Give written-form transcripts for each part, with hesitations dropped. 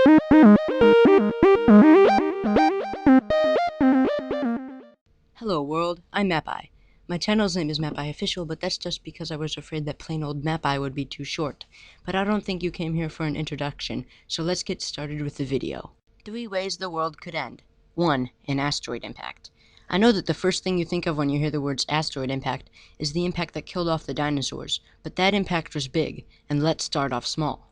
Hello world, I'm Mapi. My channel's name is Mapi Official, but that's just because I was afraid that plain old Mapi would be too short. But I don't think you came here for an introduction, so let's get started with the video. 3 ways the world could end. 1. An asteroid impact. I know that the first thing you think of when you hear the words asteroid impact is the impact that killed off the dinosaurs, but that impact was big, and let's start off small.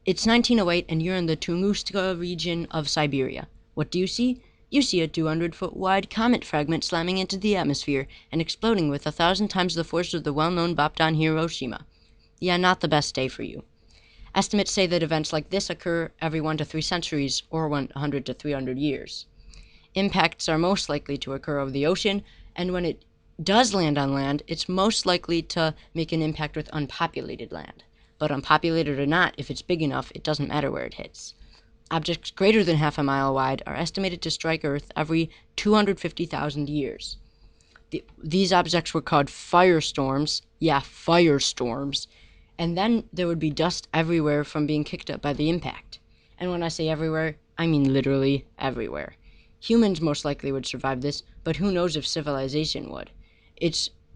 It's 1908 and you're in the Tunguska region of Siberia. What do you see? You see a 200-foot wide comet fragment slamming into the atmosphere and exploding with 1,000 times the force of the well-known Bopton Hiroshima. Yeah, not the best day for you. Estimates say that events like this occur every 1 to 3 centuries, or 100 to 300 years. Impacts are most likely to occur over the ocean, and when it does land on land, it's most likely to make an impact with unpopulated land. But unpopulated or not, if it's big enough, it doesn't matter where it hits. Objects greater than half a mile wide are estimated to strike Earth every 250,000 years. These objects were called firestorms. Yeah, firestorms. And then there would be dust everywhere from being kicked up by the impact. And when I say everywhere, I mean literally everywhere. Humans most likely would survive this, but who knows if civilization would.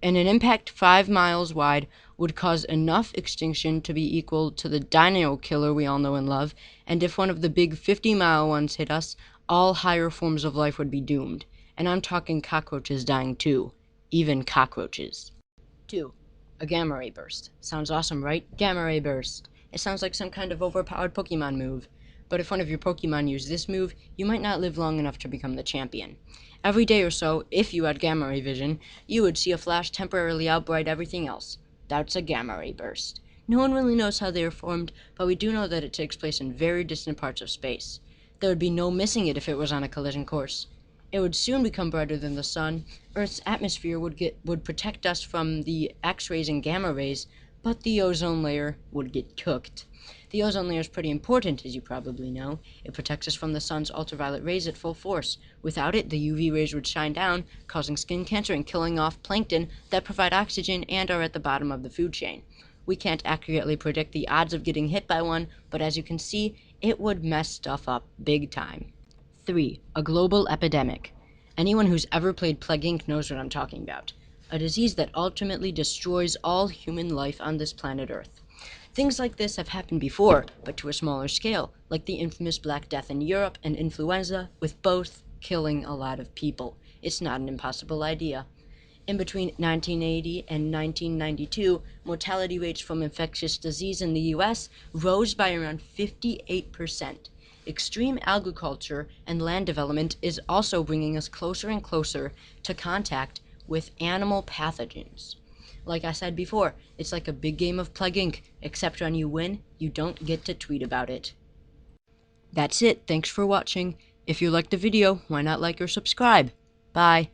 An impact 5 miles wide would cause enough extinction to be equal to the dino killer we all know and love, and if one of the big 50-mile ones hit us, all higher forms of life would be doomed. And I'm talking cockroaches dying too. Even cockroaches. 2. A gamma ray burst. Sounds awesome, right? Gamma ray burst. It sounds like some kind of overpowered Pokemon move. But if one of your Pokemon used this move, you might not live long enough to become the champion. Every day or so, if you had gamma ray vision, you would see a flash temporarily outbright everything else. That's a gamma ray burst. No one really knows how they are formed, but we do know that it takes place in very distant parts of space. There would be no missing it if it was on a collision course. It would soon become brighter than the sun. Earth's atmosphere would protect us from the X-rays and gamma rays, but the ozone layer would get cooked. The ozone layer is pretty important, as you probably know. It protects us from the sun's ultraviolet rays at full force. Without it, the UV rays would shine down, causing skin cancer and killing off plankton that provide oxygen and are at the bottom of the food chain. We can't accurately predict the odds of getting hit by one, but as you can see, it would mess stuff up big time. 3. A global epidemic. Anyone who's ever played Plague Inc. knows what I'm talking about. A disease that ultimately destroys all human life on this planet Earth. Things like this have happened before, but to a smaller scale, like the infamous Black Death in Europe and influenza, with both killing a lot of people. It's not an impossible idea. In between 1980 and 1992, mortality rates from infectious disease in the US rose by around 58%. Extreme agriculture and land development is also bringing us closer and closer to contact with animal pathogens. Like I said before, it's like a big game of Plague Inc., except when you win, you don't get to tweet about it. That's it, thanks for watching. If you liked the video, why not like or subscribe? Bye.